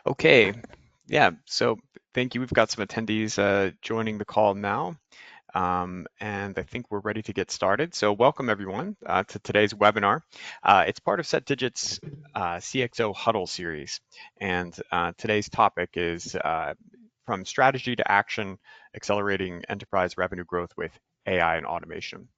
Okay, yeah, so thank you. We've got some attendees joining the call now, and I think we're ready to get started. So welcome everyone to today's webinar. It's part of SetDigit's CXO Huddle series, and today's topic is from strategy to action, accelerating enterprise revenue growth with AI and automation.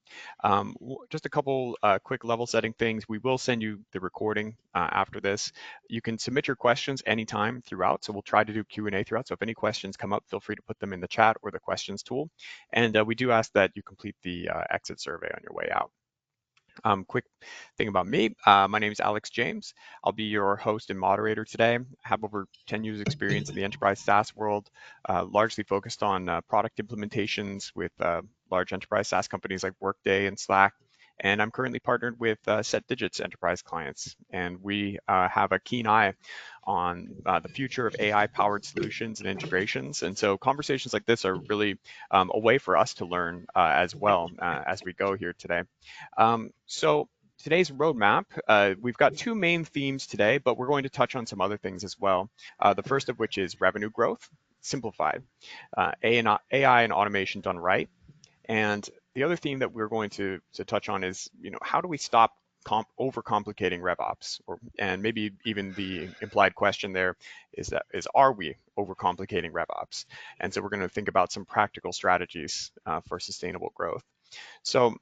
Just a couple quick level setting things. We will send you the recording after this. You can submit your questions anytime throughout, so we'll try to do Q&A throughout. So if any questions come up, feel free to put them in the chat or the questions tool. And we do ask that you complete the exit survey on your way out. Quick thing about me, my name is Alex James. I'll be your host and moderator today. I have over 10 years experience in the enterprise SaaS world, largely focused on product implementations with large enterprise SaaS companies like Workday and Slack. And I'm currently partnered with SetDigit's enterprise clients. And we have a keen eye on the future of AI-powered solutions and integrations. And so conversations like this are really a way for us to learn as well as we go here today. So today's roadmap, we've got two main themes today, but we're going to touch on some other things as well. The first of which is revenue growth, simplified, AI and automation done right. And the other theme that we're going to touch on is, how do we stop overcomplicating RevOps? And maybe even the implied question there is are we overcomplicating RevOps? And so we're going to think about some practical strategies for sustainable growth. So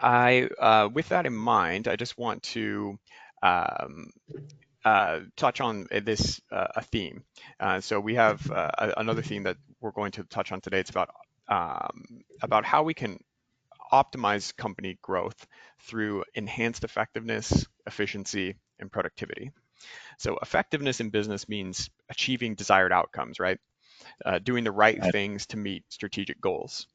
with that in mind, I just want to um, touch on this a theme. So we have another theme that we're going to touch on today. It's about how we can optimize company growth through enhanced effectiveness, efficiency, and productivity. So effectiveness in business means achieving desired outcomes, right? Doing the right things to meet strategic goals.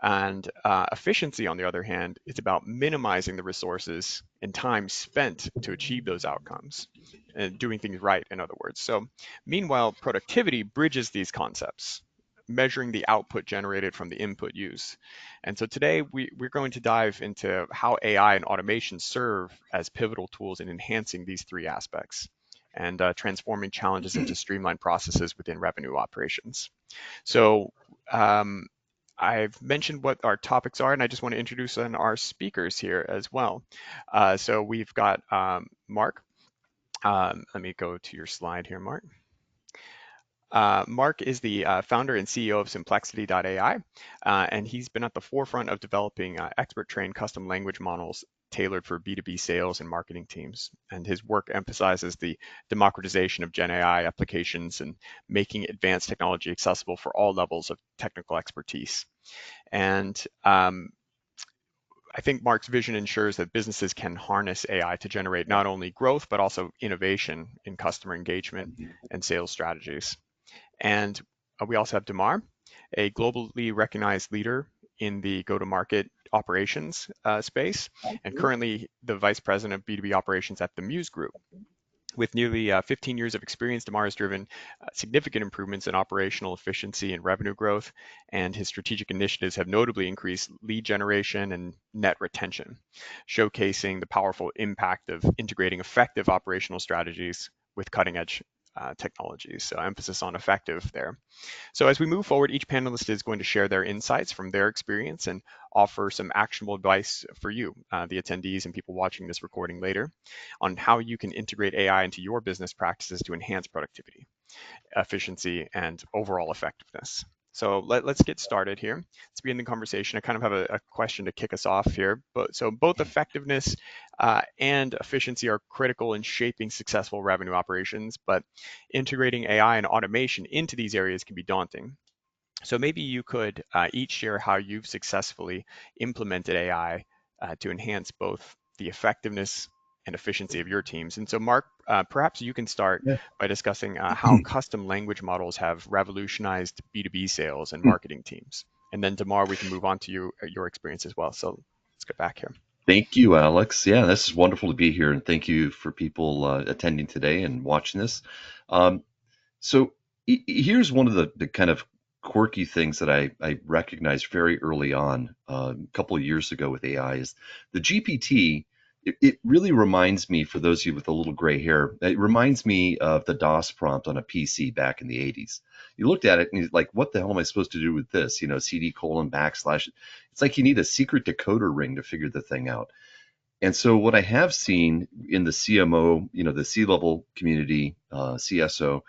And efficiency, on the other hand, is about minimizing the resources and time spent to achieve those outcomes and doing things right, in other words. So, meanwhile, productivity bridges these concepts, measuring the output generated from the input used. And so today we're going to dive into how AI and automation serve as pivotal tools in enhancing these three aspects and transforming challenges into streamlined processes within revenue operations. So I've mentioned what our topics are, and I just want to introduce our speakers here as well. So we've got Mark. Let me go to your slide here, Mark. Mark is the founder and CEO of Simplexity.ai, and he's been at the forefront of developing expert-trained custom language models tailored for B2B sales and marketing teams. And his work emphasizes the democratization of Gen AI applications and making advanced technology accessible for all levels of technical expertise. And I think Mark's vision ensures that businesses can harness AI to generate not only growth, but also innovation in customer engagement and sales strategies. And we also have Damar, a globally recognized leader in the go-to-market operations space, and currently the vice president of B2B operations at the Muse Group. With nearly 15 years of experience, Damar has driven significant improvements in operational efficiency and revenue growth, and his strategic initiatives have notably increased lead generation and net retention, showcasing the powerful impact of integrating effective operational strategies with cutting-edge technologies. So emphasis on effective there. So as we move forward, each panelist is going to share their insights from their experience and offer some actionable advice for you, the attendees and people watching this recording later, on how you can integrate AI into your business practices to enhance productivity, efficiency, and overall effectiveness. So let's get started here. Let's begin the conversation. I kind of have a question to kick us off here. So both effectiveness and efficiency are critical in shaping successful revenue operations, but integrating AI and automation into these areas can be daunting. So maybe you could each share how you've successfully implemented AI to enhance both the effectiveness and efficiency of your teams. And so, Mark, perhaps you can start Yeah. by discussing how custom language models have revolutionized B2B sales and marketing teams. And then, Damar, we can move on to your experience as well. So let's get back here. Thank you, Alex. Yeah, this is wonderful to be here, and thank you for people attending today and watching this. Um, so here's one of the kind of quirky things that I recognized very early on, a couple of years ago with AI is the GPT it really reminds me, for those of you with a little gray hair, it reminds me of the DOS prompt on a PC back in the 80s. You looked at it and you're like, what the hell am I supposed to do with this? CD colon backslash. It's like you need a secret decoder ring to figure the thing out. And so what I have seen in the CMO, the C-level community, CSO,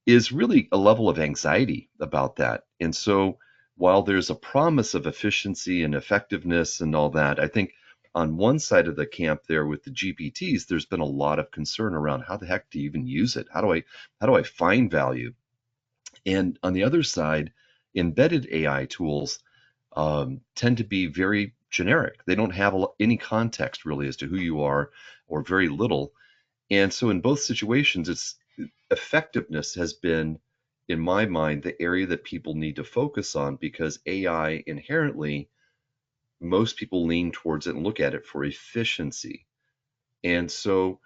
is really a level of anxiety about that. And so while there's a promise of efficiency and effectiveness and all that, I think on one side of the camp there with the GPTs, there's been a lot of concern around how the heck do you even use it? How do I find value? And on the other side, embedded AI tools tend to be very generic. They don't have any context really as to who you are, or very little. And so in both situations, it's effectiveness has been, in my mind, the area that people need to focus on, because AI inherently, most people lean towards it and look at it for efficiency. And so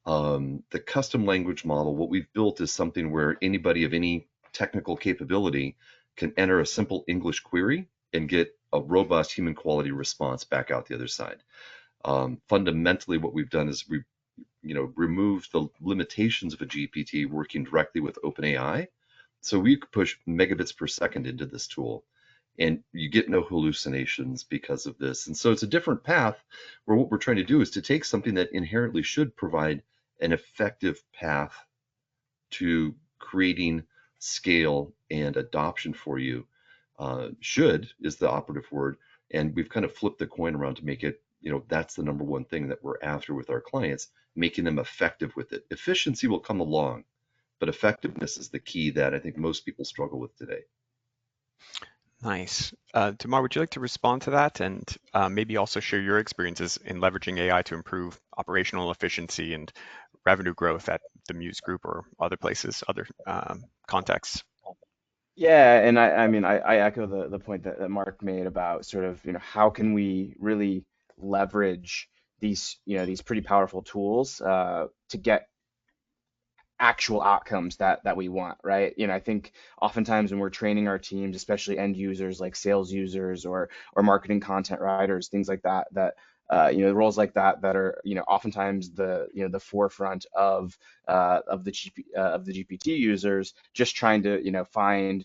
the custom language model, what we've built is something where anybody of any technical capability can enter a simple English query and get a robust human quality response back out the other side. Fundamentally, what we've done is removed the limitations of a GPT working directly with OpenAI. So we could push megabits per second into this tool, and you get no hallucinations because of this. And so it's a different path, where what we're trying to do is to take something that inherently should provide an effective path to creating scale and adoption for you. Should is the operative word. And we've kind of flipped the coin around to make it, that's the number one thing that we're after with our clients, making them effective with it. Efficiency will come along, but effectiveness is the key that I think most people struggle with today. Nice. Tamar, would you like to respond to that and maybe also share your experiences in leveraging AI to improve operational efficiency and revenue growth at the Muse Group or other places, other contexts? Yeah, and I mean, I echo the point that Mark made about sort of, how can we really leverage these, these pretty powerful tools to get actual outcomes that we want, right? I think oftentimes when we're training our teams, especially end users like sales users or marketing content writers, things like that, roles like that are oftentimes the forefront of the GPT users, just trying to find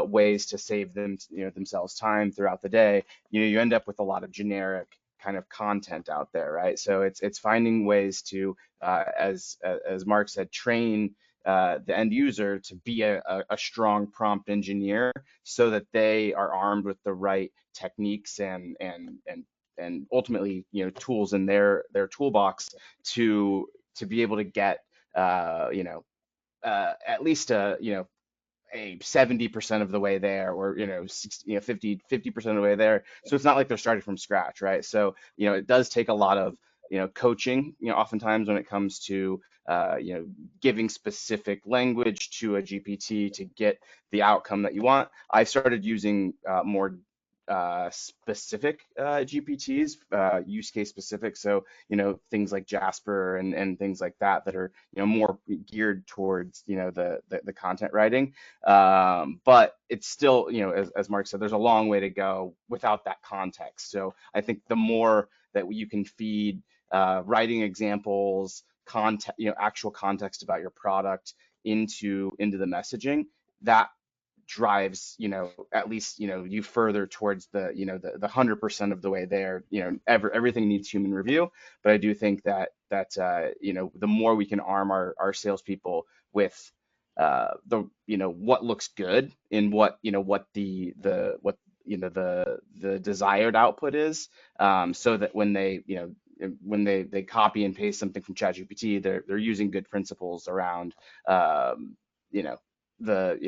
ways to save them themselves time throughout the day. You end up with a lot of generic kind of content out there, right? So it's finding ways to as Mark said, train the end user to be a strong prompt engineer, so that they are armed with the right techniques and ultimately tools in their toolbox to be able to get at least a 70% of the way there, or 50% of the way there. So it's not like they're starting from scratch, right? So it does take a lot of coaching, oftentimes when it comes to giving specific language to a GPT to get the outcome that you want. I've started using more specific GPTs, use case specific. So, things like Jasper and things like that are, more geared towards, the content writing. But it's still, as Mark said, there's a long way to go without that context. So I think the more that you can feed writing examples, content, actual context about your product into the messaging, that drives at least you further towards the 100% of the way there. Everything needs human review, but I do think that the more we can arm our salespeople with the what looks good in what the desired output is, so that when they copy and paste something from ChatGPT, they're using good principles around you know the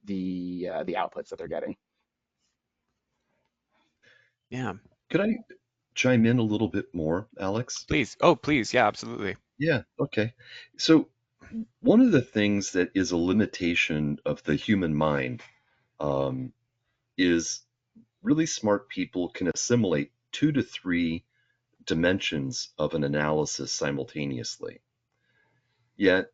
outputs that they're getting. Yeah, Could I chime in a little bit more, Alex? please. Oh, please. Yeah, absolutely. Yeah, okay. So one of the things that is a limitation of the human mind, um, is really smart people can assimilate 2 to 3 dimensions of an analysis simultaneously. Yet,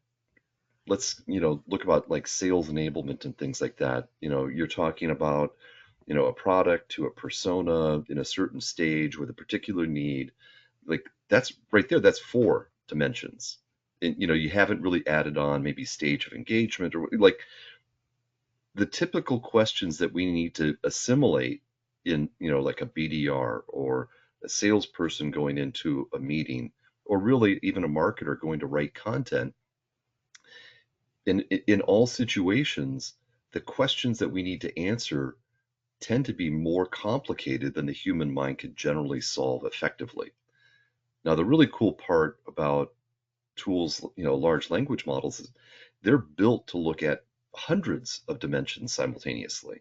let's, look about like sales enablement and things like that. You're talking about, a product to a persona in a certain stage with a particular need. Like that's right there. That's 4 dimensions. And you haven't really added on maybe stage of engagement or like the typical questions that we need to assimilate in, like a BDR or a salesperson going into a meeting, or really even a marketer going to write content. In all situations, the questions that we need to answer tend to be more complicated than the human mind can generally solve effectively. Now, the really cool part about tools, large language models, is they're built to look at hundreds of dimensions simultaneously.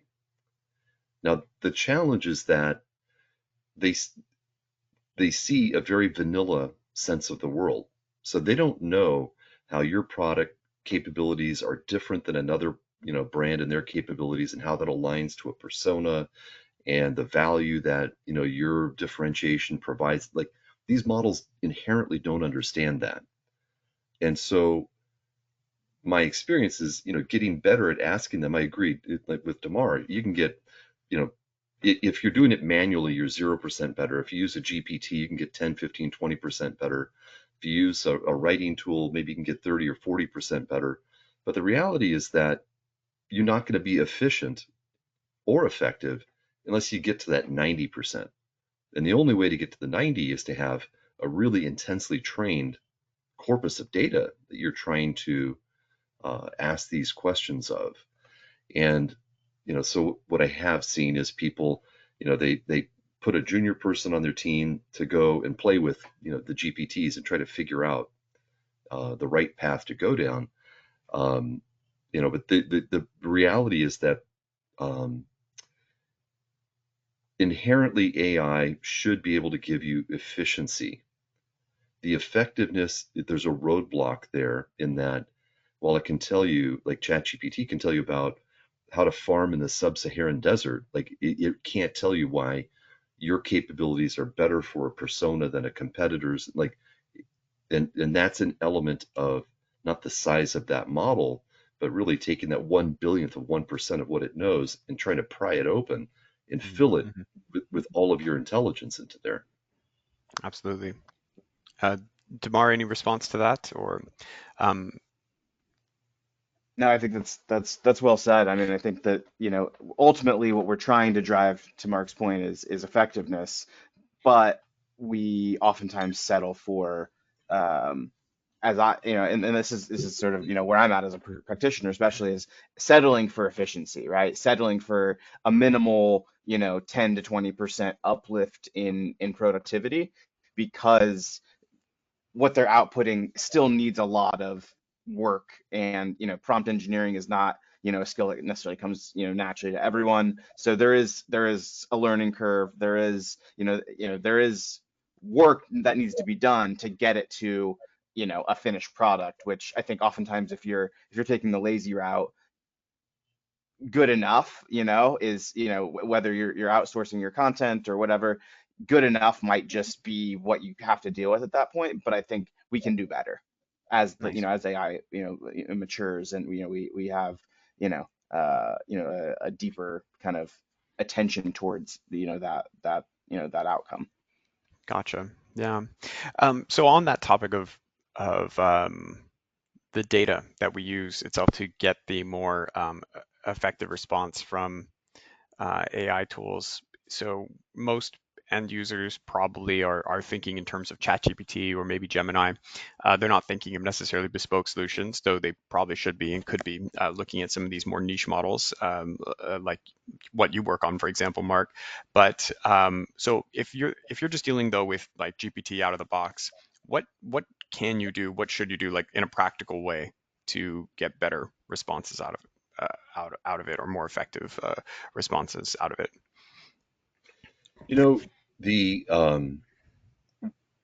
Now, the challenge is that they they see a very vanilla sense of the world. So they don't know how your product capabilities are different than another, brand and their capabilities, and how that aligns to a persona and the value that, your differentiation provides. Like, these models inherently don't understand that. And so my experience is, getting better at asking them. I agree, like with Damar, you can get, you know, if you're doing it manually, you're 0% better. If you use a GPT, you can get 10, 15, 20% better. If you use a writing tool, maybe you can get 30 or 40% better. But the reality is that you're not going to be efficient or effective unless you get to that 90%. And the only way to get to the 90 is to have a really intensely trained corpus of data that you're trying to ask these questions of. And, so what I have seen is people, they put a junior person on their team to go and play with, the GPTs and try to figure out the right path to go down. Um, but the reality is that um, inherently AI should be able to give you efficiency. The effectiveness, there's a roadblock there in that while it can tell you, like ChatGPT can tell you about how to farm in the sub-Saharan desert, like it can't tell you why your capabilities are better for a persona than a competitor's. Like, and that's an element of not the size of that model, but really taking that 1 billionth of 1% of what it knows and trying to pry it open and fill it Mm-hmm. with all of your intelligence into there. Absolutely. Uh, Damar, any response to that? Or um, No, I think that's well said. I mean, I think that, ultimately what we're trying to drive, to Mark's point, is effectiveness, but we oftentimes settle for, um, as I, and this is sort of, where I'm at as a practitioner, especially, is settling for efficiency, right? Settling for a minimal, 10 to 20% uplift in productivity, because what they're outputting still needs a lot of work. And prompt engineering is not, a skill that necessarily comes, naturally to everyone. So there is a learning curve. There is work that needs to be done to get it to, a finished product, which I think oftentimes, if you're taking the lazy route, good enough, is, whether you're outsourcing your content or whatever, good enough might just be what you have to deal with at that point. But I think we can do better as the, nice. as AI, matures, and we have, a deeper kind of attention towards, that outcome. Gotcha. Yeah. So on that topic of the data that we use itself to get the more effective response from AI tools. So most end users probably are thinking in terms of ChatGPT or maybe Gemini. They're not thinking of necessarily bespoke solutions, though they probably should be and could be looking at some of these more niche models, like what you work on, for example, Mark. But so if you're just dealing though with like GPT out of the box, what can you do? What should you do, like in a practical way, to get better responses out of out of it, or more effective responses out of it? You know, the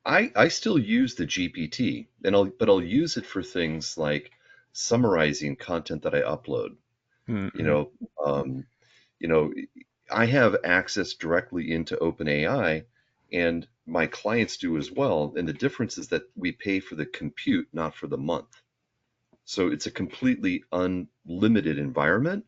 I still use the GPT, and I'll use it for things like summarizing content that I upload. You Mm-hmm. know, um, you know, I have access directly into OpenAI, and my clients do as well. And the difference is that we pay for the compute, not for the month. So it's a completely unlimited environment.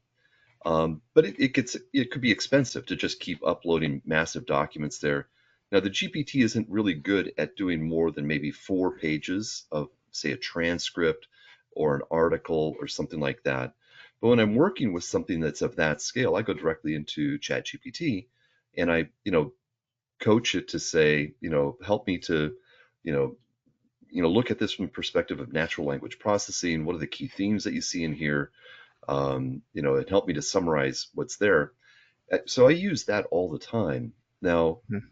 But it could be expensive to just keep uploading massive documents there. Now, the GPT isn't really good at doing more than maybe 4 pages of, say, a transcript or an article or something like that. But when I'm working with something that's of that scale, I go directly into ChatGPT and I, coach it to say, help me to, you know, look at this from the perspective of natural language processing. What are the key themes that you see in here? And help me to summarize what's there. So I use that all the time. Now, Mhm.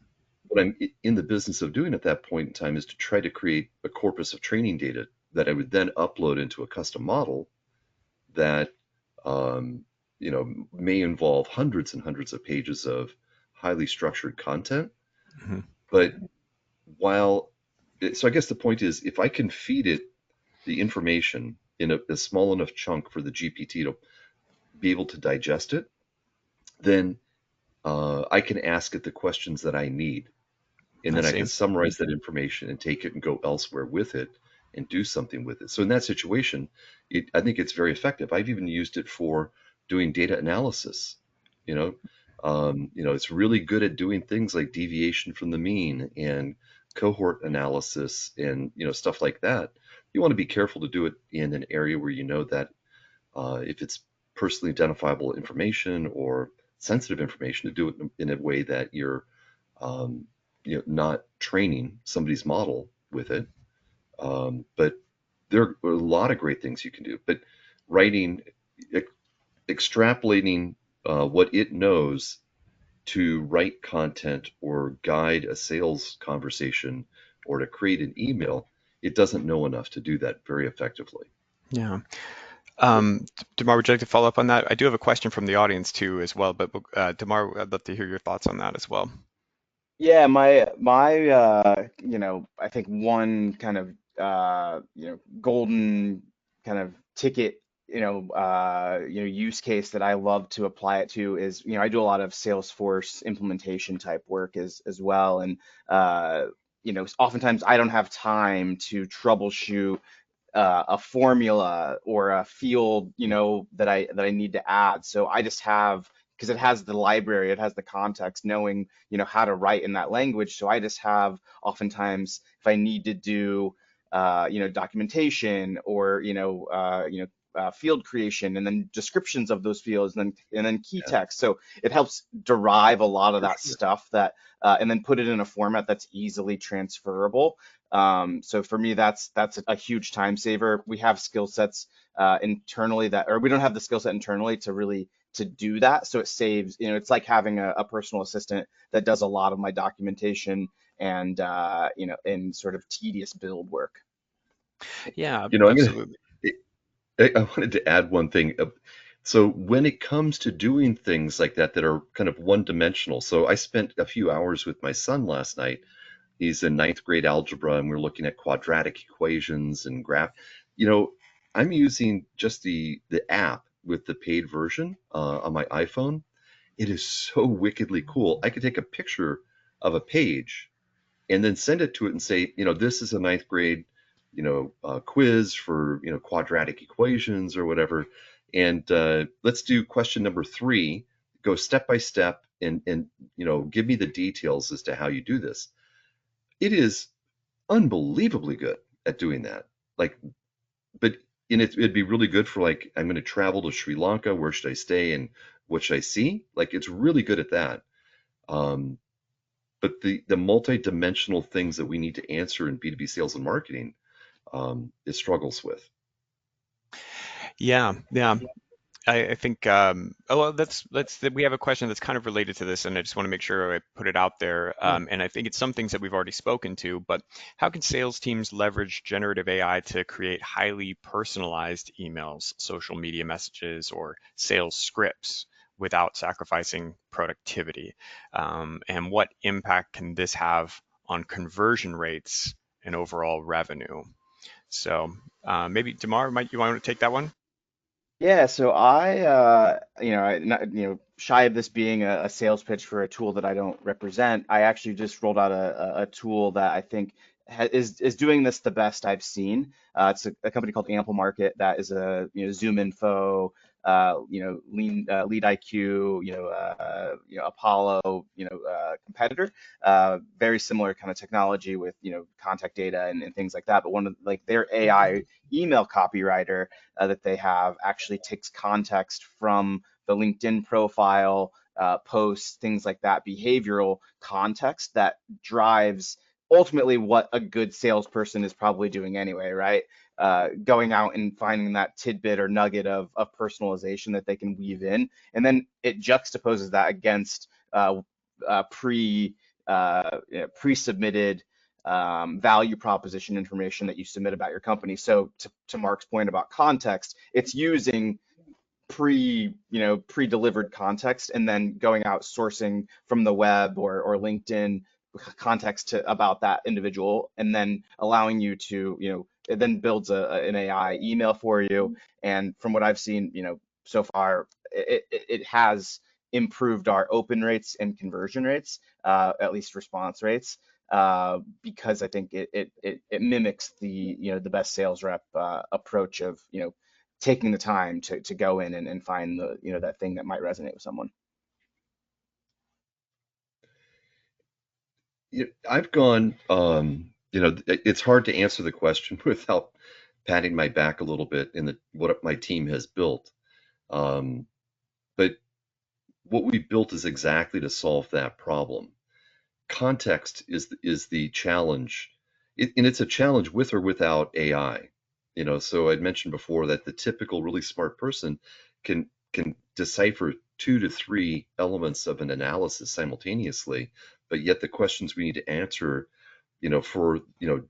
what I'm in the business of doing at that point in time is to try to create a corpus of training data that I would then upload into a custom model that um, may involve hundreds and hundreds of pages of highly structured content. Mhm. But while so I guess the point is, if I can feed it the information in a small enough chunk for the GPT to be able to digest it, then I can ask it the questions that I need, and I then I see. can summarize that information and take it and go elsewhere with it and do something with it. So in that situation, I think it's very effective. I've even used it for doing data analysis. You know, it's really good at doing things like deviation from the mean and cohort analysis and stuff like that. You want to be careful to do it in an area where you know that if it's personally identifiable information or sensitive information, to do it in a way that you're um, not training somebody's model with it. But there are a lot of great things you can do. But writing, e- extrapolating what it knows to write content or guide a sales conversation or to create an email, it doesn't know enough to do that very effectively. Yeah. Damar, would you like to follow up on that? I do have a question from the audience too, as well, but Damar, I'd love to hear your thoughts on that as well. Yeah, my I think one kind of golden kind of ticket, use case that I love to apply it to is, I do a lot of Salesforce implementation type work as well, and oftentimes I don't have time to troubleshoot a formula or a field, that I need to add. So I just have, because it has the library, it has the context, knowing, how to write in that language. So I just have, oftentimes, if I need to do, documentation or, field creation and then descriptions of those fields and then key Yeah, text. So it helps derive a lot of for that sure. stuff that and then put it in a format that's easily transferable. So for me, that's a huge time saver. We have skill sets internally or we don't have the skill set internally to really to do that. So it saves, it's like having a personal assistant that does a lot of my documentation and and sort of tedious build work. Yeah, I'm gonna. absolutely. I wanted to add one thing. So when it comes to doing things like that that are kind of one-dimensional, so I spent a few hours with my son last night. He's in ninth grade algebra, and we're looking at quadratic equations and graph. You know, I'm using just the app with the paid version on my iPhone. It is so wickedly cool. I could take a picture of a page and then send it to it and say, this is a ninth grade, quiz for, quadratic equations or whatever. And let's do question number 3, go step by step and, give me the details as to how you do this. It is unbelievably good at doing that. Like, but and it'd be really good for like, I'm going to travel to Sri Lanka. Where should I stay and what should I see? Like, it's really good at that. Um, but the multi-dimensional things that we need to answer in B2B sales and marketing, it struggles with. Yeah, yeah. I think, oh, well, we have a question that's kind of related to this, and I just want to make sure I put it out there. Yeah. And I think it's some things that we've already spoken to, but how can sales teams leverage generative AI to create highly personalized emails, social media messages, or sales scripts without sacrificing productivity? And what impact can this have on conversion rates and overall revenue? So maybe Damar, might you want to take that one? Yeah, so not, shy of this being a sales pitch for a tool that I don't represent, I actually just rolled out a tool that I think is doing this the best I've seen. It's a company called Ample Market that is a Zoom Info Lead IQ, Apollo, competitor. Very similar kind of technology with contact data and things like that. But one of like their AI email copywriter that they have actually takes context from the LinkedIn profile, posts, things like that, behavioral context that drives ultimately what a good salesperson is probably doing anyway, right? Going out and finding that tidbit or nugget of personalization that they can weave in, and then it juxtaposes that against pre-submitted value proposition information that you submit about your company. So to Mark's point about context, it's using pre-delivered context and then going out sourcing from the web or LinkedIn context about that individual, and then allowing you to, it then builds an AI email for you. And from what I've seen, so far, it has improved our open rates and conversion rates, at least response rates, because I think it mimics the best sales rep approach of taking the time to go in and find that thing that might resonate with someone. I've gone, it's hard to answer the question without patting my back a little bit in what my team has built. Um, but what we built is exactly to solve that problem. Context is the challenge, and it's a challenge with or without AI. So I'd mentioned before that the typical really smart person can decipher 2 to 3 elements of an analysis simultaneously, but yet the questions we need to answer, for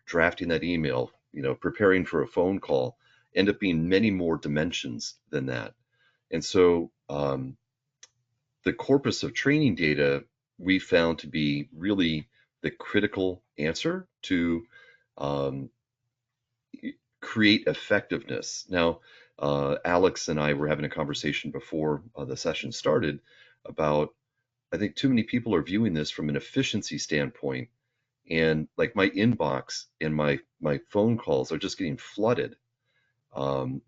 drafting that email, preparing for a phone call, end up being many more dimensions than that. And so the corpus of training data we found to be really the critical answer to um, create effectiveness. Now, Alex and I were having a conversation before the session started about, I think too many people are viewing this from an efficiency standpoint, and like my inbox and my phone calls are just getting flooded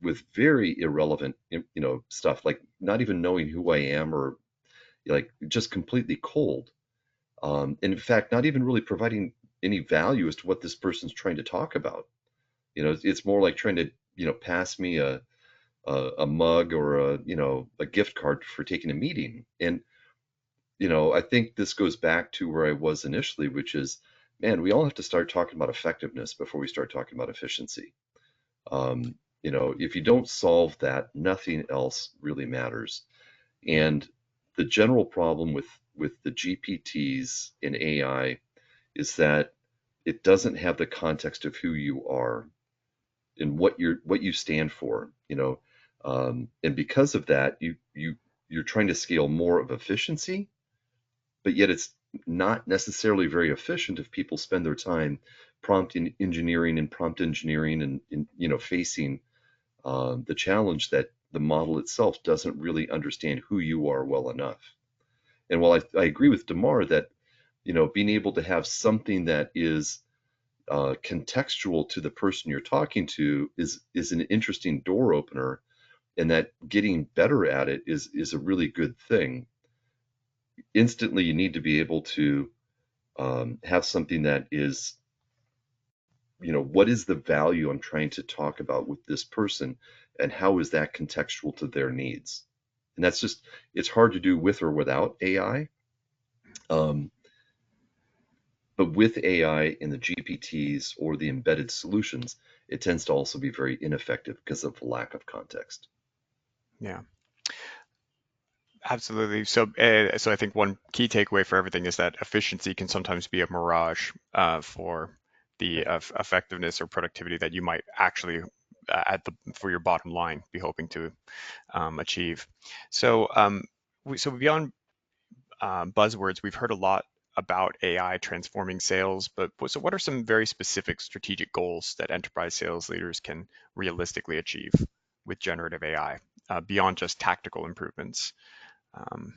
with very irrelevant, stuff, like not even knowing who I am, or like just completely cold. And in fact, not even really providing any value as to what this person's trying to talk about. It's more like trying to, pass me a mug or a gift card for taking a meeting. And, I think this goes back to where I was initially, which is, man, we all have to start talking about effectiveness before we start talking about efficiency. If you don't solve that, nothing else really matters. And the general problem with the GPTs in AI is that it doesn't have the context of who you are and what you stand for, and because of that, you're trying to scale more of efficiency, but yet it's not necessarily very efficient if people spend their time engineering and prompt engineering and facing the challenge that the model itself doesn't really understand who you are well enough. And while I agree with Damar that being able to have something that is contextual to the person you're talking to is an interesting door opener, and that getting better at it is a really good thing. Instantly, you need to be able to have something that is, what is the value I'm trying to talk about with this person, and how is that contextual to their needs? And it's hard to do with or without AI. But with AI and the GPTs or the embedded solutions, it tends to also be very ineffective because of the lack of context. Yeah, absolutely. So I think one key takeaway for everything is that efficiency can sometimes be a mirage for the effectiveness or productivity that you might actually for your bottom line be hoping to achieve. So so beyond buzzwords, we've heard a lot about AI transforming sales, but so what are some very specific strategic goals that enterprise sales leaders can realistically achieve with generative AI beyond just tactical improvements? Um,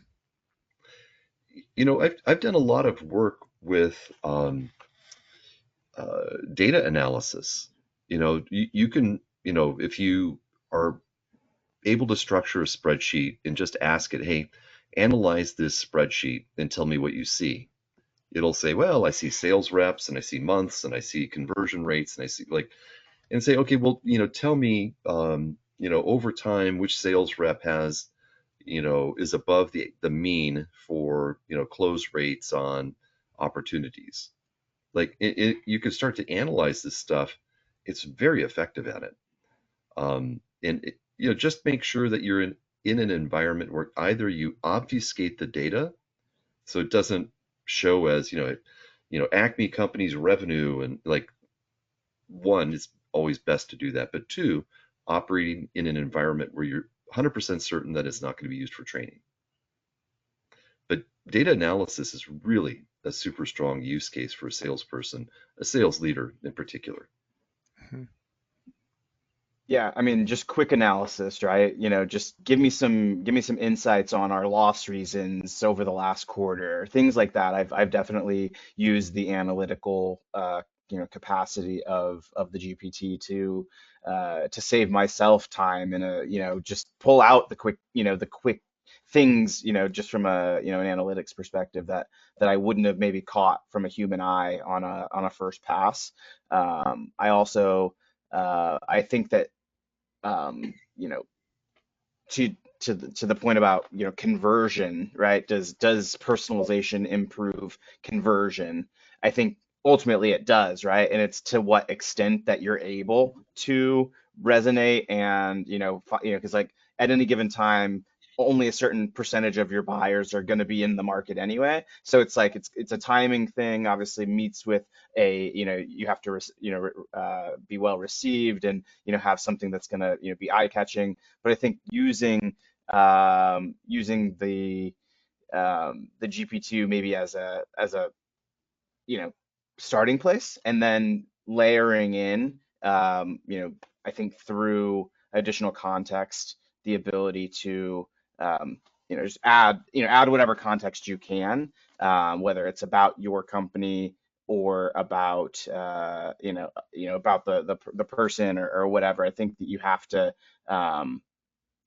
I've done a lot of work with data analysis. You can, if you are able to structure a spreadsheet and just ask it, hey, analyze this spreadsheet and tell me what you see. It'll say, well, I see sales reps and I see months and I see conversion rates and I see like, and say, okay, well, tell me, over time, which sales rep has, is above the mean for, close rates on opportunities. Like you can start to analyze this stuff. It's very effective at it. And just make sure that you're in an environment where either you obfuscate the data so it doesn't show as, Acme company's revenue, and like, one, it's always best to do that, but two, operating in an environment where you're 100% certain that it's not going to be used for training. But data analysis is really a super strong use case for a salesperson, a sales leader in particular. Mhm. Yeah, I mean, just quick analysis, right? Just give me some insights on our loss reasons over the last quarter, things like that. I've definitely used the analytical capacity of the GPT to save myself time and just pull out the quick things, just from an analytics perspective that I wouldn't have maybe caught from a human eye on a first pass. I also I think that you know, to to the point about conversion, right? Does personalization improve conversion? I think ultimately it does, right? And it's to what extent that you're able to resonate and because like at any given time only a certain percentage of your buyers are going to be in the market anyway. So it's like it's a timing thing. Obviously meets with a you have to be well received and have something that's going to be eye catching. But I think using the GPT maybe as a you know starting place, and then layering in I think through additional context the ability to just add whatever context you can, whether it's about your company or about about the person or whatever. I think that um,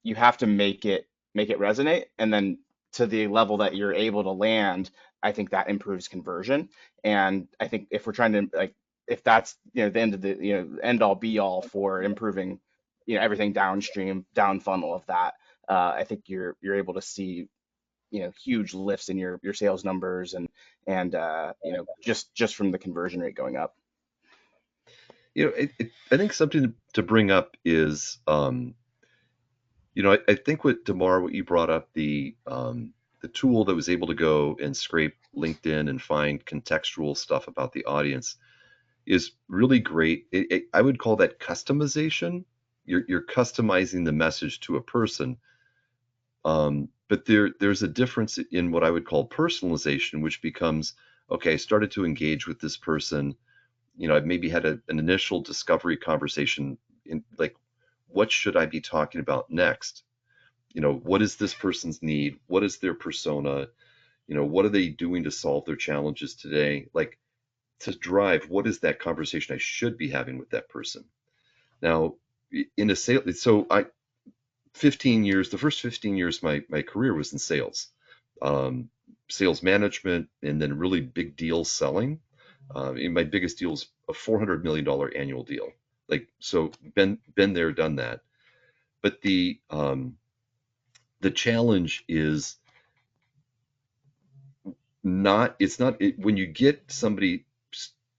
you have to make it resonate, and then to the level that you're able to land, I think that improves conversion. And I think if we're trying to like if that's the end of the end all be all for improving everything downstream down funnel of that, I think you're able to see huge lifts in your sales numbers and just from the conversion rate going up. I think something to bring up is, I think what you brought up, the tool that was able to go and scrape LinkedIn and find contextual stuff about the audience is really great. I would call that customization. You're customizing the message to a person. But there's a difference in what I would call personalization, which becomes, okay, I started to engage with this person. I've maybe had an initial discovery conversation in like, what should I be talking about next? What is this person's need? What is their persona? What are they doing to solve their challenges today? Like, to drive, what is that conversation I should be having with that person? Now, in a sale, so I 15 years, the first 15 years of my career was in sales, um, sales management, and then really big deal selling. And my biggest deal was a $400 million annual deal. Like, so been there, done that. But the challenge is when you get somebody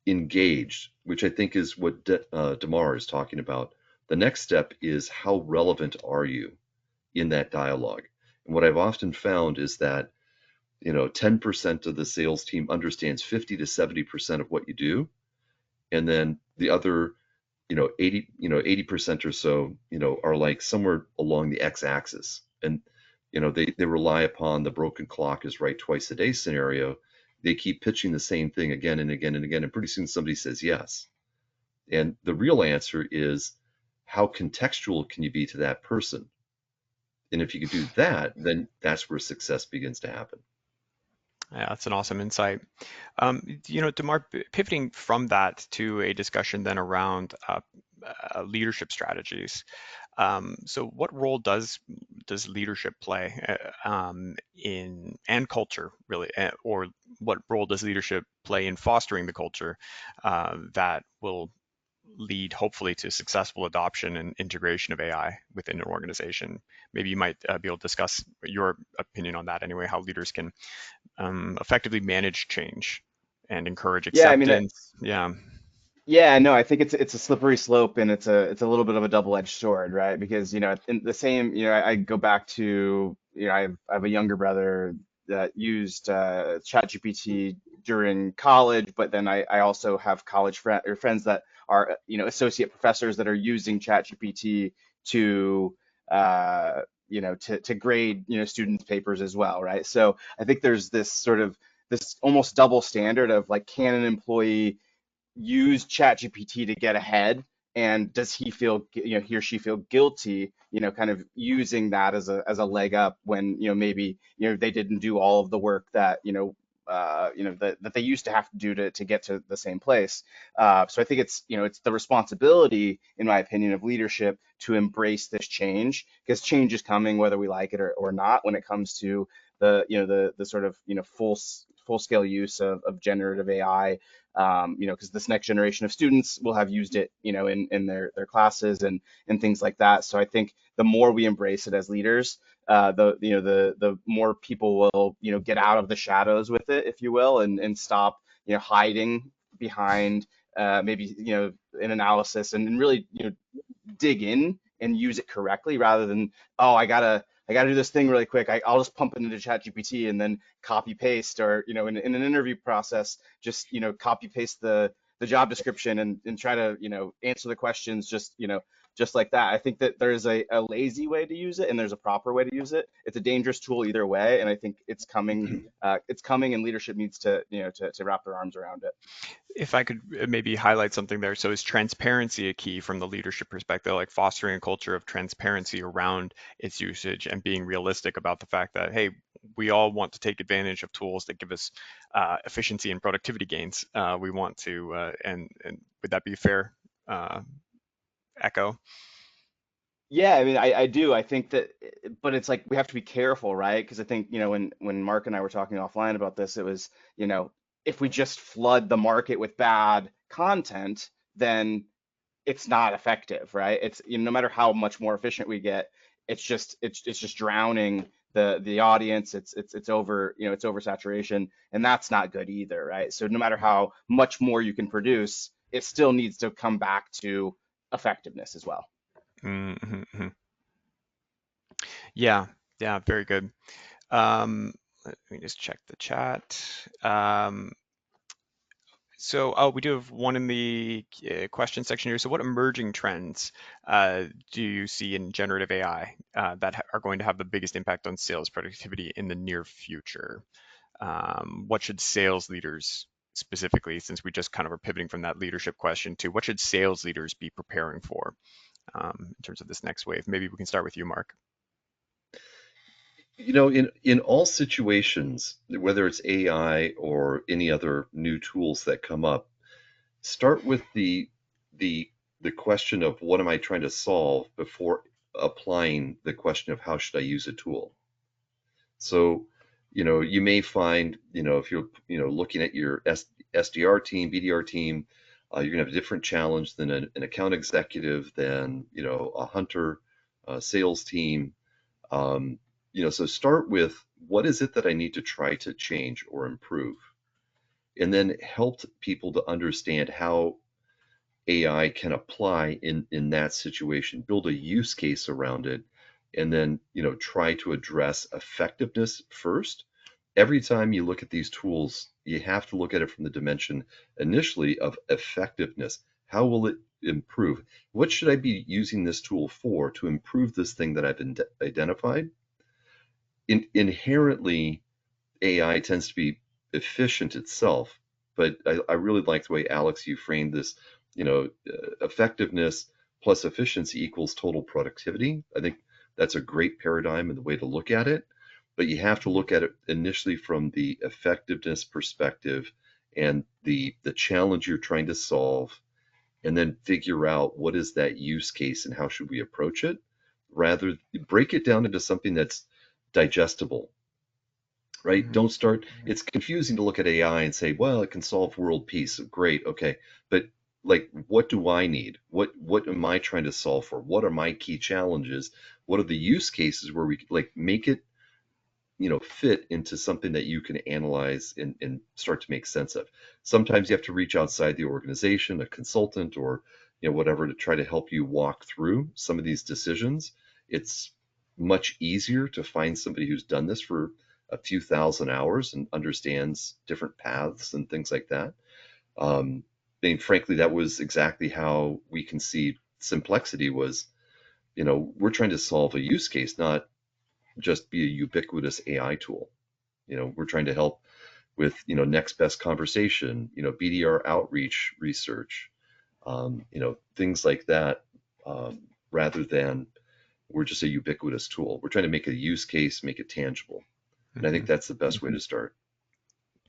engaged, which I think is what Damar is talking about. The next step is, how relevant are you in that dialogue? And what I've often found is that 10% of the sales team understands 50 to 70% of what you do, and then the other 80% or so are like somewhere along the x-axis, and they rely upon the broken clock is right twice a day scenario. They keep pitching the same thing again and again and again, and pretty soon somebody says yes. And the real answer is, how contextual can you be to that person? And if you can do that, then that's where success begins to happen. Yeah, that's an awesome insight. Demar, pivoting from that to a discussion then around leadership strategies. So what role does leadership play in and culture really, or what role does leadership play in fostering the culture that will lead hopefully to successful adoption and integration of AI within an organization? Maybe you might be able to discuss your opinion on that anyway, how leaders can effectively manage change and encourage Yeah, I mean, acceptance. Yeah. yeah, no, I think it's a slippery slope, and it's a little bit of a double-edged sword, right? Because in the same, I go back to, I have a younger brother that used ChatGPT during college, but then I also have friends that are associate professors that are using ChatGPT to to grade students' papers as well, right? So I think there's this almost double standard of like, can an employee use ChatGPT to get ahead, and does he or she feel guilty, kind of using that as a leg up when maybe they didn't do all of the work that that they used to have to do to get to the same place. So I think it's the responsibility, in my opinion, of leadership to embrace this change, because change is coming whether we like it or not, when it comes to the sort of full scale use of generative AI. Because this next generation of students will have used it, in their classes and things like that. So I think the more we embrace it as leaders, the more people will, get out of the shadows with it, if you will, and stop, hiding behind maybe, an analysis, and really, dig in and use it correctly, rather than, oh, I gotta do this thing really quick. I'll just pump it into ChatGPT and then copy paste, or in an interview process, just copy paste the job description, and try to answer the questions just like that. I think that there's a lazy way to use it, and there's a proper way to use it. It's a dangerous tool either way, and I think it's coming. It's coming, and leadership needs to to wrap their arms around it. If I could maybe highlight something there. So is transparency a key from the leadership perspective, like fostering a culture of transparency around its usage and being realistic about the fact that, hey, we all want to take advantage of tools that give us efficiency and productivity gains. We want to, and would that be fair echo? Yeah, I mean, I do. I think that, but it's like we have to be careful, right? Because I think, when Mark and I were talking offline about this, it was, if we just flood the market with bad content, then it's not effective, right? It's, no matter how much more efficient we get, it's just drowning the audience. It's over, it's oversaturation, and that's not good either, right? So no matter how much more you can produce, it still needs to come back to effectiveness as well. Mm-hmm. Yeah, yeah, very good. Let me just check the chat. Um, So, we do have one in the question section here. So, what emerging trends do you see in generative AI that are going to have the biggest impact on sales productivity in the near future? What should sales leaders specifically, since we just kind of are pivoting from that leadership question to what should sales leaders be preparing for in terms of this next wave? Maybe we can start with you, Mark. In all situations, whether it's AI or any other new tools that come up, start with the the question of what am I trying to solve before applying the question of how should I use a tool. So, you may find, if you're, looking at your SDR team, BDR team, you're gonna have a different challenge than an account executive, than, a hunter, sales team. Um, so start with what is it that I need to try to change or improve, and then help people to understand how AI can apply in that situation, build a use case around it, and then try to address effectiveness first. Every time you look at these tools, you have to look at it from the dimension initially of effectiveness. How will it improve? What should I be using this tool for to improve this thing that I've identified? Inherently, AI tends to be efficient itself, but I really like the way, Alex, you framed this. Effectiveness plus efficiency equals total productivity. I think that's a great paradigm and the way to look at it. But you have to look at it initially from the effectiveness perspective and the challenge you're trying to solve, and then figure out what is that use case and how should we approach it. rather break it down into something that's digestible, right? Mhm. Don't start, it's confusing to look at AI and say, well, it can solve world peace. Great, okay. But like, what do I need? What am I trying to solve for? What are my key challenges? What are the use cases where we like make it, fit into something that you can analyze and start to make sense of. Sometimes you have to reach outside the organization, a consultant or whatever, to try to help you walk through some of these decisions. It's much easier to find somebody who's done this for a few thousand hours and understands different paths and things like that. And frankly, that was exactly how we conceived Simplexity was, we're trying to solve a use case, not just be a ubiquitous AI tool. We're trying to help with, next best conversation, BDR outreach research, things like that, rather than we're just a ubiquitous tool. We're trying to make a use case, make it tangible. And I think Mhm. that's the best way to start.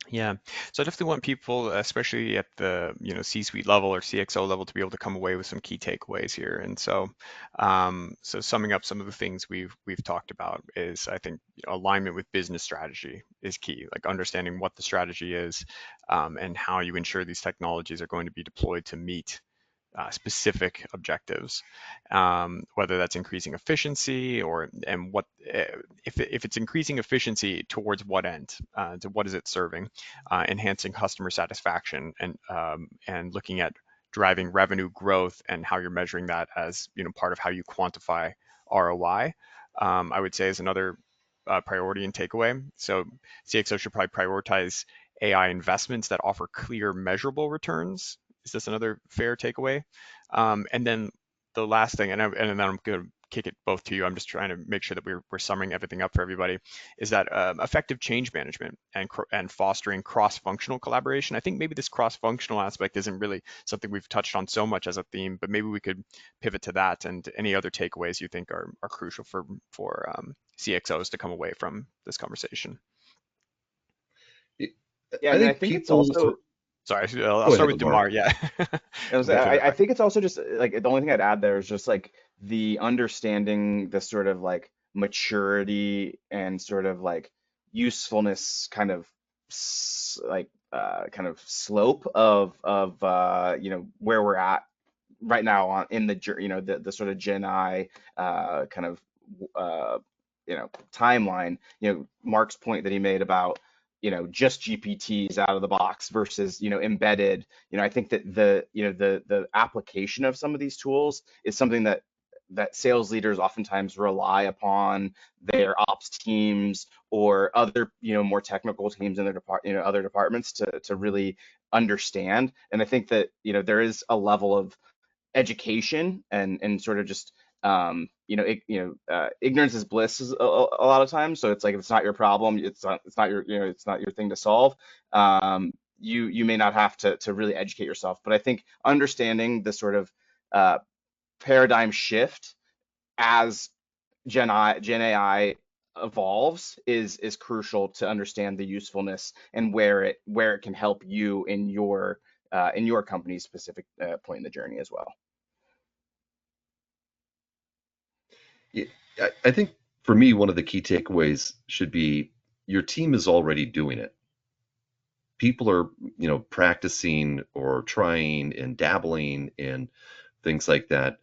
Yeah. So I definitely want people, especially at the, C-suite level or CXO level, to be able to come away with some key takeaways here. And so summing up some of the things we've talked about is, I think, alignment with business strategy is key, like understanding what the strategy is, and how you ensure these technologies are going to be deployed to meet specific objectives, whether that's increasing efficiency or and what if it's increasing efficiency towards what end, to what is it serving, enhancing customer satisfaction and looking at driving revenue growth and how you're measuring that as part of how you quantify ROI. I would say is another priority and takeaway. So CXO should probably prioritize AI investments that offer clear measurable returns. Is this another fair takeaway? And then the last thing, and then I'm going to kick it both to you. I'm just trying to make sure that we're summing everything up for everybody. Is that effective change management and fostering cross-functional collaboration? I think maybe this cross-functional aspect isn't really something we've touched on so much as a theme, but maybe we could pivot to that and any other takeaways you think are crucial for CXOs to come away from this conversation. It- Yeah, I and I think think it's people, also Sorry, I'll go start ahead, with Lamar. Demar. Yeah, I was we'll get to that. I think it's also just like the only thing I'd add there is just like the understanding the sort of like maturity and sort of like usefulness kind of kind of slope of where we're at right now on in the the sort of Gen I kind of uh timeline. Mark's point that he made about just GPTs out of the box versus embedded. I think that the application of some of these tools is something that sales leaders oftentimes rely upon their ops teams or other more technical teams in their other departments to really understand. And I think that there is a level of education and sort of just ignorance is bliss is a lot of times. So it's like if it's not your problem, it's not your it's not your thing to solve. You may not have to really educate yourself, but I think understanding the sort of uh, paradigm shift as Gen AI evolves is crucial to understand the usefulness and where it can help you in your company's specific point in the journey as well. Yeah, I think for me, one of the key takeaways should be your team is already doing it. People are, practicing or trying and dabbling in things like that.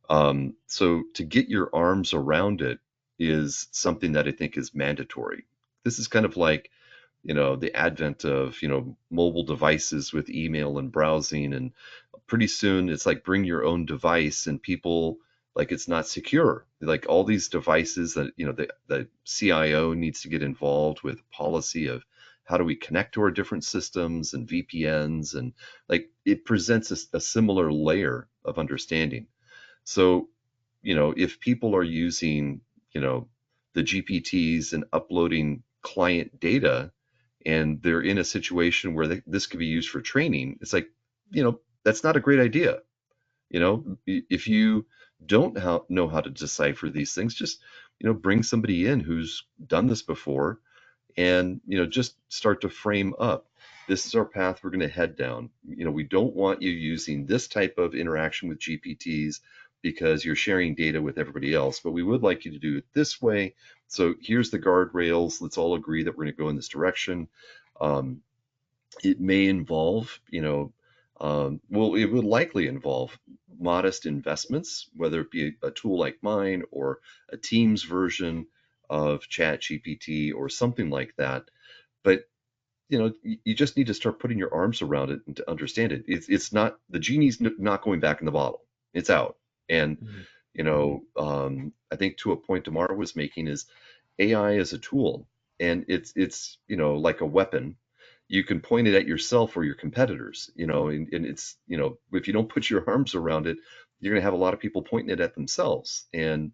So to get your arms around it is something that I think is mandatory. This is kind of like, the advent of, mobile devices with email and browsing. And pretty soon it's like bring your own device and people like it's not secure. Like all these devices that, the CIO needs to get involved with policy of how do we connect to our different systems and VPNs, and like it presents a similar layer of understanding. So, if people are using, you know, the GPTs and uploading client data, and they're in a situation where this could be used for training, it's like, that's not a great idea. If you don't know how to decipher these things, just, bring somebody in who's done this before and, just start to frame up. This is our path we're going to head down. We don't want you using this type of interaction with GPTs. because you're sharing data with everybody else, but we would like you to do it this way. So here's the guardrails. Let's all agree that we're going to go in this direction. Um, it may involve, well, it would likely involve modest investments, whether it be a tool like mine or a Teams version of Chat GPT or something like that. But you just need to start putting your arms around it and to understand it. It's not, the genie's not going back in the bottle. It's out. And Mhm. I think to a point Damar was making is AI is a tool, and it's like a weapon. You can point it at yourself or your competitors, and it's if you don't put your arms around it, you're going to have a lot of people pointing it at themselves, and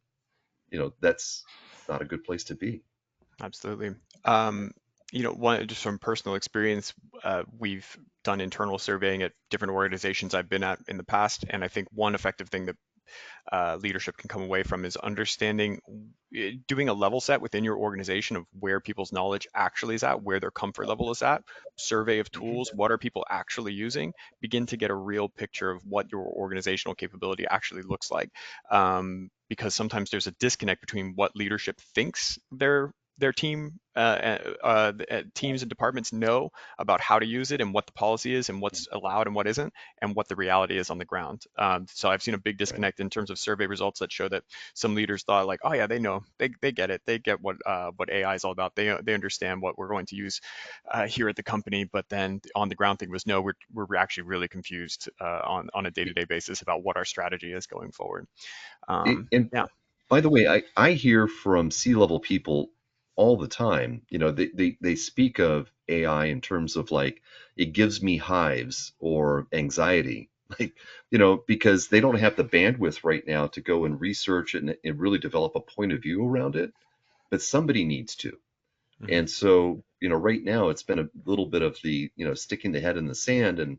that's not a good place to be. Absolutely. One just from personal experience, we've done internal surveying at different organizations I've been at in the past, and I think one effective thing that leadership can come away from is understanding, doing a level set within your organization of where people's knowledge actually is at, where their comfort level is at, survey of Mhm. tools, what are people actually using, begin to get a real picture of what your organizational capability actually looks like. Because sometimes there's a disconnect between what leadership thinks their teams and departments know about how to use it and what the policy is and what's allowed and what isn't, and what the reality is on the ground. So I've seen a big Right. disconnect in terms of survey results that show that some leaders thought like, oh yeah, they know, they get it, they get what AI is all about, they understand what we're going to use here at the company, but then on the ground thing was no, we're actually really confused on a day-to-day basis about what our strategy is going forward. And Yeah. by the way, I hear from C-level people all the time. They speak of AI in terms of like it gives me hives or anxiety, like because they don't have the bandwidth right now to go and research it and really develop a point of view around it. But somebody needs to. Mhm. And so, right now it's been a little bit of the, sticking the head in the sand and,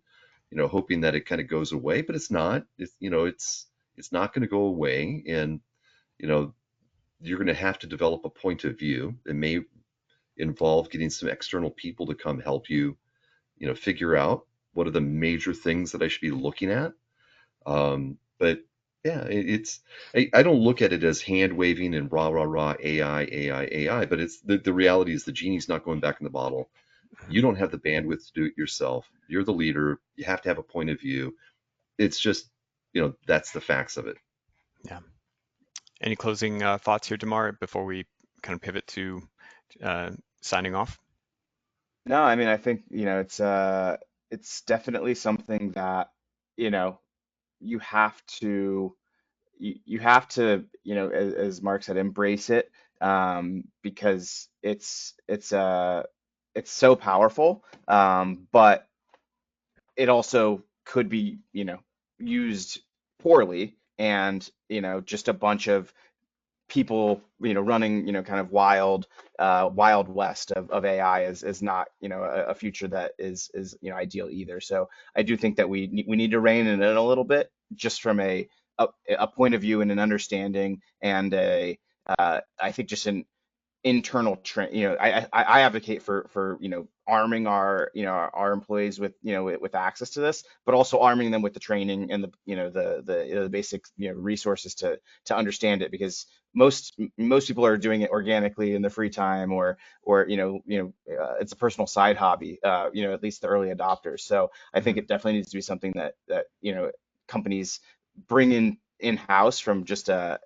hoping that it kind of goes away, but it's not. It's not going to go away. And, you know, you're going to have to develop a point of view. It may involve getting some external people to come help you, figure out what are the major things that I should be looking at. But yeah, I don't look at it as hand waving and rah rah rah AI AI AI, but it's the reality is the genie's not going back in the bottle. Mhm. You don't have the bandwidth to do it yourself. You're the leader. You have to have a point of view. It's just, that's the facts of it. Yeah. Any closing thoughts here, Damar, before we kind of pivot to uh, signing off? No, I mean, I think, it's definitely something that, you know, you have to you have to, as Mark said, embrace it, because it's so powerful, but it also could be, used poorly, and, just a bunch of people, running, kind of wild west of AI is not, a future that is, ideal either. So I do think that we need to rein it in a little bit, just from a point of view and an understanding, and I think just an internal train. I advocate for arming our employees with, with access to this, but also arming them with the training and the basic, resources to understand it, because most people are doing it organically in their free time, or it's a personal side hobby, at least the early adopters. So I think Mhm. it definitely needs to be something that companies bring in-house, from just a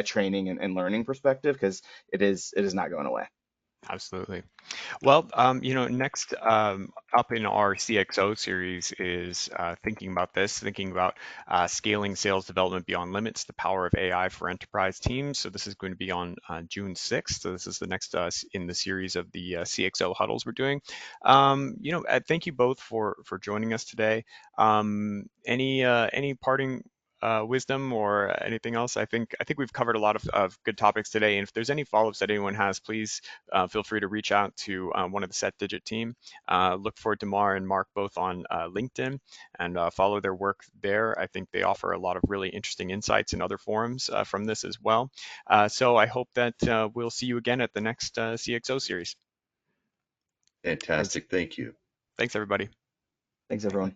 training and learning perspective, because it is not going away. Absolutely. Well, next up in our CXO series is thinking about this, thinking about scaling sales development beyond limits, the power of AI for enterprise teams. So this is going to be on June 6th. So this is the next in the series of the CXO huddles we're doing. Thank you both for joining us today. Any parting wisdom or anything else? I think we've covered a lot of good topics today. And if there's any follow-ups that anyone has, please feel free to reach out to one of the Set Digit team. Look for Damar and Mark both on LinkedIn, and follow their work there. I think they offer a lot of really interesting insights in other forums from this as well. So I hope that we'll see you again at the next CXO series. Thanks. Fantastic. Thank you. Thanks, everybody. Thanks, Bye bye. everyone.